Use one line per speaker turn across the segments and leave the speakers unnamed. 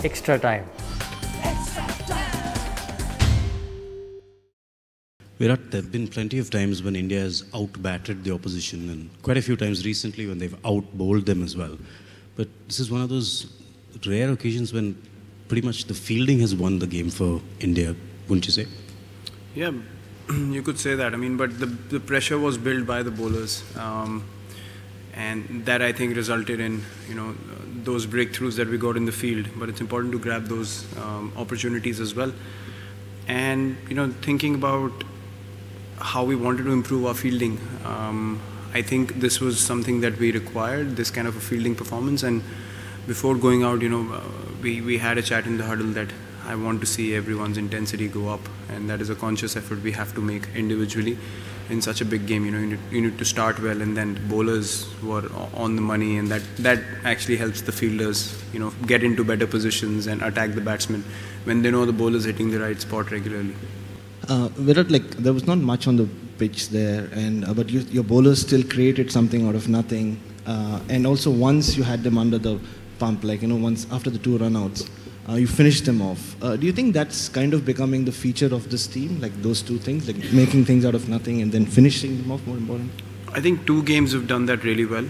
extra time.
Virat, there have been plenty of times when India has out-batted the opposition, and quite a few times recently when they've out-bowled them as well. But this is one of those rare occasions when pretty much the fielding has won the game for India, wouldn't you say?
Yeah, you could say that. I mean, but the pressure was built by the bowlers, and that I think resulted in those breakthroughs that we got in the field. But it's important to grab those opportunities as well. And thinking about how we wanted to improve our fielding, I think this was something that we required, this kind of a fielding performance. And before going out, we had a chat in the huddle that I want to see everyone's intensity go up, and that is a conscious effort we have to make individually in such a big game. You need to start well, and then the bowlers were on the money, and that actually helps the fielders get into better positions and attack the batsmen when they know the bowler's hitting the right spot regularly.
Virat, there was not much on the pitch there, but your bowlers still created something out of nothing, and also once you had them under the pump, once after the 2 run-outs, you finished them off. Do you think that's kind of becoming the feature of this team, those two things, making things out of nothing and then finishing them off, more important?
I think 2 games have done that really well.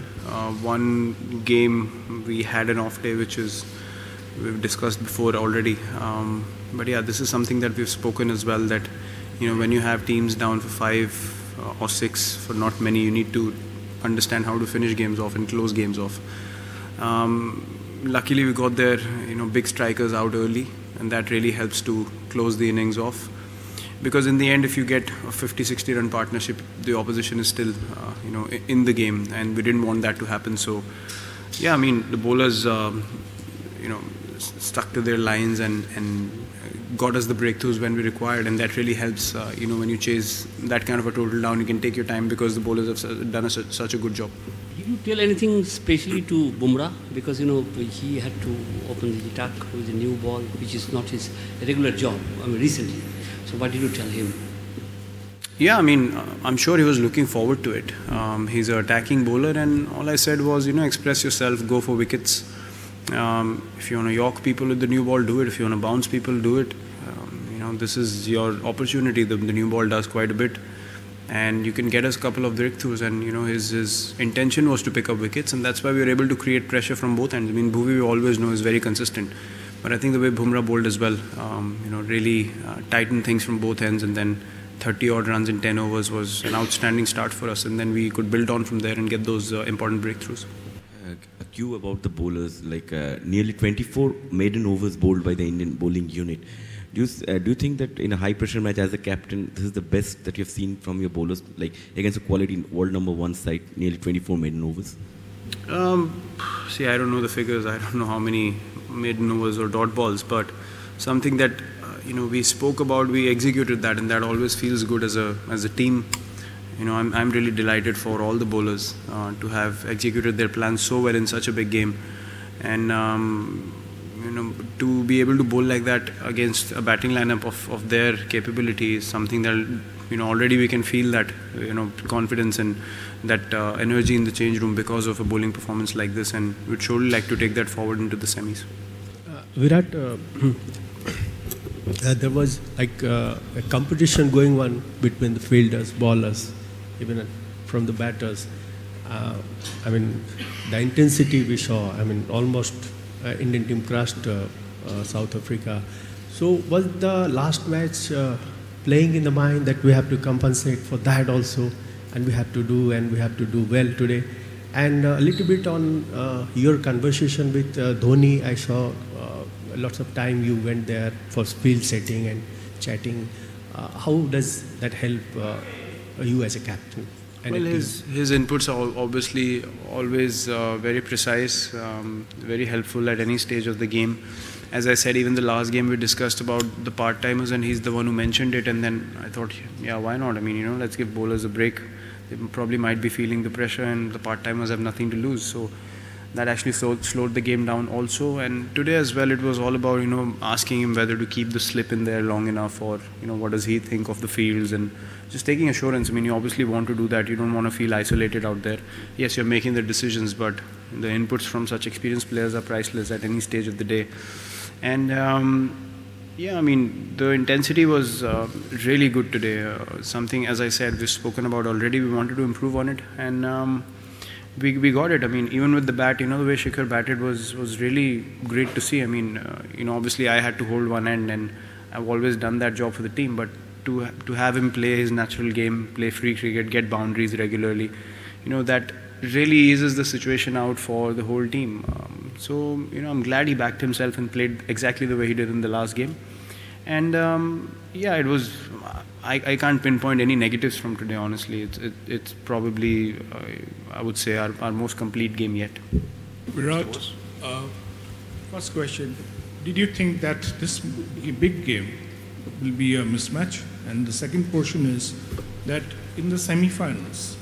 One game we had an off day, which we've discussed before already. But yeah, this is something that we've spoken as well, that when you have teams down for 5 or 6 for not many, you need to understand how to finish games off and close games off. Luckily we got their big strikers out early, and that really helps to close the innings off, because in the end, if you get a 50-60 run partnership, the opposition is still in the game, and we didn't want that to happen. So yeah, I mean, the bowlers stuck to their lines and got us the breakthroughs when we required, and that really helps. When you chase that kind of a total down, you can take your time because the bowlers have done such a good job.
Did you tell anything specially to Bumrah? Because he had to open the attack with a new ball, which is not his regular job. Recently. So what did you tell him?
Yeah, I mean, I'm sure he was looking forward to it. He's an attacking bowler, and all I said was, express yourself, go for wickets. If you want to york people with the new ball, do it. If you want to bounce people, do it. This is your opportunity. The new ball does quite a bit, and you can get us a couple of breakthroughs. And his intention was to pick up wickets, and that's why we were able to create pressure from both ends. I mean, Bhuvi, we always know, is very consistent, but I think the way Bumrah bowled as well, really tightened things from both ends, and then 30 odd runs in 10 overs was an outstanding start for us, and then we could build on from there and get those important breakthroughs.
A cue about the bowlers, nearly 24 maiden overs bowled by the Indian bowling unit. Do you think that in a high pressure match as a captain, this is the best that you have seen from your bowlers, against a quality world #1 side, nearly 24 maiden overs?
See, I don't know the figures. I don't know how many maiden overs or dot balls, but something that we spoke about, we executed that, and that always feels good as a team. I'm really delighted for all the bowlers to have executed their plans so well in such a big game, and to be able to bowl like that against a batting lineup of their capability is something that already we can feel that confidence and that energy in the change room because of a bowling performance like this, and we'd surely like to take that forward into the semis.
Virat, there was a competition going on between the fielders, bowlers, even from the batters. The intensity we saw, almost Indian team crushed South Africa. So was the last match playing in the mind that we have to compensate for that also, and we have to do well today? And a little bit on your conversation with Dhoni, I saw lots of time you went there for field setting and chatting. How does that help you as a captain?
Well, his inputs are obviously always very precise, very helpful at any stage of the game. As I said, even the last game we discussed about the part-timers, and he's the one who mentioned it, and then I thought, yeah, why not? Let's give bowlers a break. They probably might be feeling the pressure, and the part-timers have nothing to lose. So that actually slowed the game down also. And today as well, it was all about, asking him whether to keep the slip in there long enough, or, what does he think of the fields, and just taking assurance. You obviously want to do that. You don't want to feel isolated out there. Yes, you're making the decisions, but the inputs from such experienced players are priceless at any stage of the day. And yeah, I mean, the intensity was really good today. Something, as I said, we've spoken about already. We wanted to improve on it, and we got it. I mean, even with the bat, the way Shikhar batted was really great to see. I mean, obviously I had to hold one end, and I've always done that job for the team. But to have him play his natural game, play free cricket, get boundaries regularly, that really eases the situation out for the whole team. So I'm glad he backed himself and played exactly the way he did in the last game. And yeah, it was. I can't pinpoint any negatives from today. Honestly, it's probably I would say our most complete game yet.
Virat, first question: did you think that this big game will be a mismatch? And the second portion is that in the semi-finals,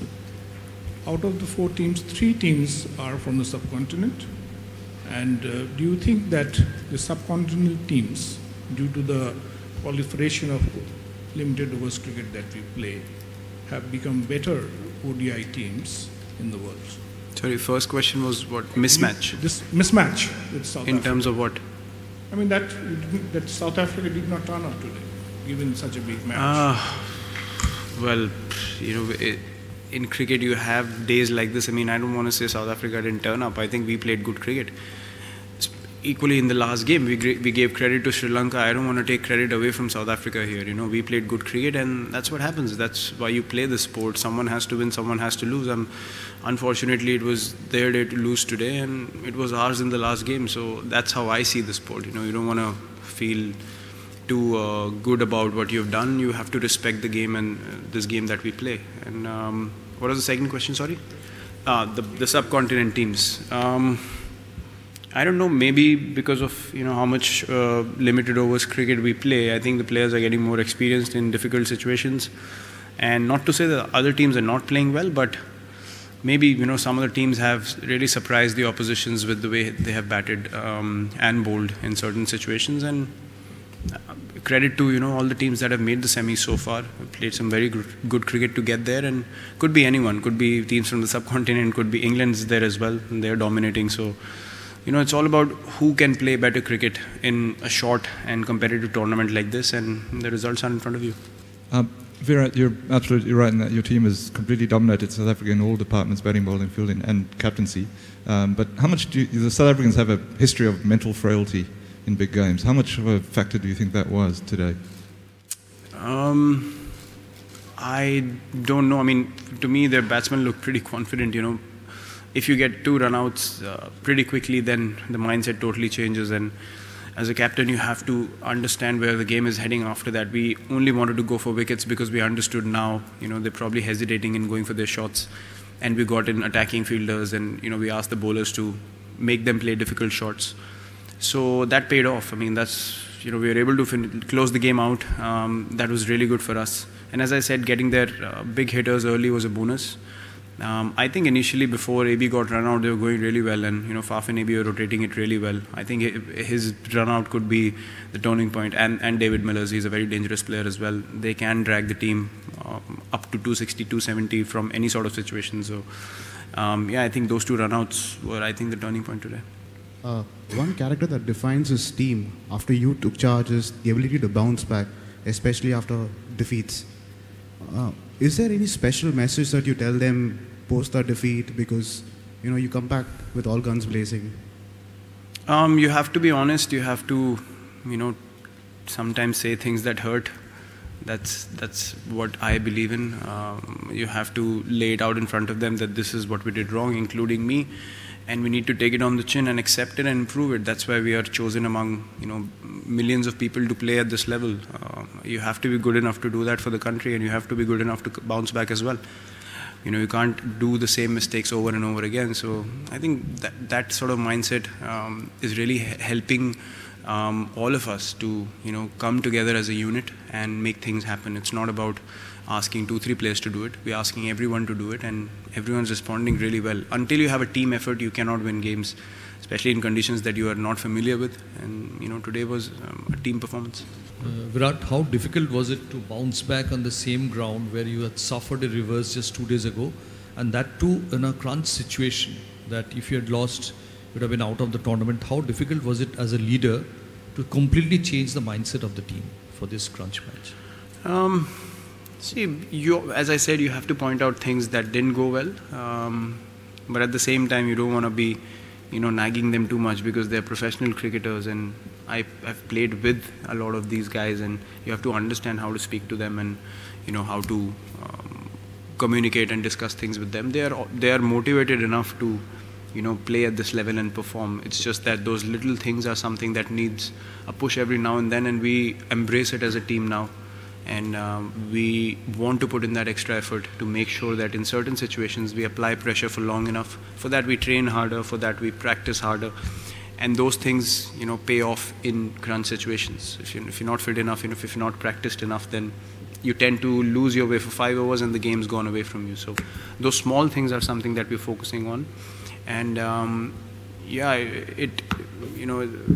out of the 4 teams, 3 teams are from the subcontinent. And do you think that the subcontinental teams, due to the proliferation of limited overs cricket that we play, have become better ODI teams in the world?
Sorry, first question was what? Mismatch?
This mismatch with South Africa.
In terms of what?
I mean, that South Africa did not turn up today, given such a big match.
Well, in cricket you have days like this. I mean, I don't want to say South Africa didn't turn up. I think we played good cricket. Equally in the last game, we gave credit to Sri Lanka. I don't want to take credit away from South Africa here. We played good cricket, and that's what happens. That's why you play the sport. Someone has to win, someone has to lose. Unfortunately, it was their day to lose today, and it was ours in the last game. So that's how I see the sport. You don't want to feel too good about what you've done. You have to respect the game and this game that we play. And what was the second question? Sorry, the subcontinent teams. I don't know, maybe because of how much limited overs cricket we play. I think the players are getting more experienced in difficult situations. And not to say that other teams are not playing well, but maybe some of the teams have really surprised the oppositions with the way they have batted and bowled in certain situations. And credit to all the teams that have made the semis so far. Played some very good cricket to get there, and could be anyone, could be teams from the subcontinent, could be England's there as well, and they're dominating. So it's all about who can play better cricket in a short and competitive tournament like this, and the results are in front of you.
Virat, you're absolutely right in that your team has completely dominated South Africa in all departments, batting, bowling, fielding and captaincy. But how much do the South Africans have a history of mental frailty in big games? How much of a factor do you think that was today?
I don't know. I mean, to me, their batsmen look pretty confident, If you get 2 run-outs pretty quickly, then the mindset totally changes. And as a captain, you have to understand where the game is heading after that. We only wanted to go for wickets because we understood now, they're probably hesitating in going for their shots. And we got in attacking fielders, and, we asked the bowlers to make them play difficult shots. So that paid off. I mean, that's, we were able to close the game out. That was really good for us. And as I said, getting their big hitters early was a bonus. I think initially before AB got run out, they were going really well, and Faf and AB were rotating it really well. I think his run out could be the turning point, and David Miller's. He's a very dangerous player as well. They can drag the team up to 260, 270 from any sort of situation. So yeah, I think those 2 run outs were, I think, the turning point today.
One character that defines his team after you took charge is the ability to bounce back, especially after defeats. Is there any special message that you tell them post that defeat, because you come back with all guns blazing?
You have to be honest. You have to sometimes say things that hurt. That's what I believe in. You have to lay it out in front of them that this is what we did wrong, including me, and we need to take it on the chin and accept it and improve it. That's why we are chosen among millions of people to play at this level. You have to be good enough to do that for the country, and you have to be good enough to bounce back as well. You can't do the same mistakes over and over again. So I think that sort of mindset is really helping all of us to come together as a unit and make things happen. It's not about asking 2-3 players to do it. We're asking everyone to do it, and everyone's responding really well. Until you have a team effort, you cannot win games, especially in conditions that you are not familiar with. And today was a team performance.
Virat, how difficult was it to bounce back on the same ground where you had suffered a reverse just 2 days ago, and that too in a crunch situation that if you had lost, you would have been out of the tournament? How difficult was it as a leader to completely change the mindset of the team for this crunch match?
See, as I said, you have to point out things that didn't go well, but at the same time, you don't want to be, nagging them too much because they're professional cricketers, and I've played with a lot of these guys, and you have to understand how to speak to them and how to communicate and discuss things with them. They are motivated enough to play at this level and perform. It's just that those little things are something that needs a push every now and then, and we embrace it as a team now. And we want to put in that extra effort to make sure that in certain situations we apply pressure for long enough. For that we train harder, for that we practice harder. And those things, pay off in crunch situations. If you're not fit enough, if you're not practiced enough, then you tend to lose your way for 5 hours and the game's gone away from you. So those small things are something that we're focusing on. And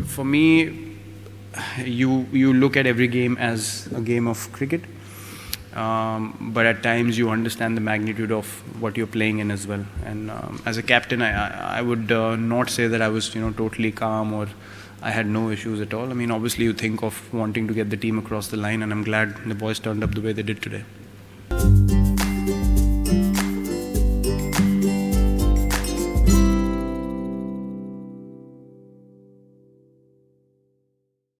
for me, you look at every game as a game of cricket, but at times you understand the magnitude of what you're playing in as well. And as a captain, I would not say that I was totally calm or I had no issues at all. I mean, obviously you think of wanting to get the team across the line, and I'm glad the boys turned up the way they did today.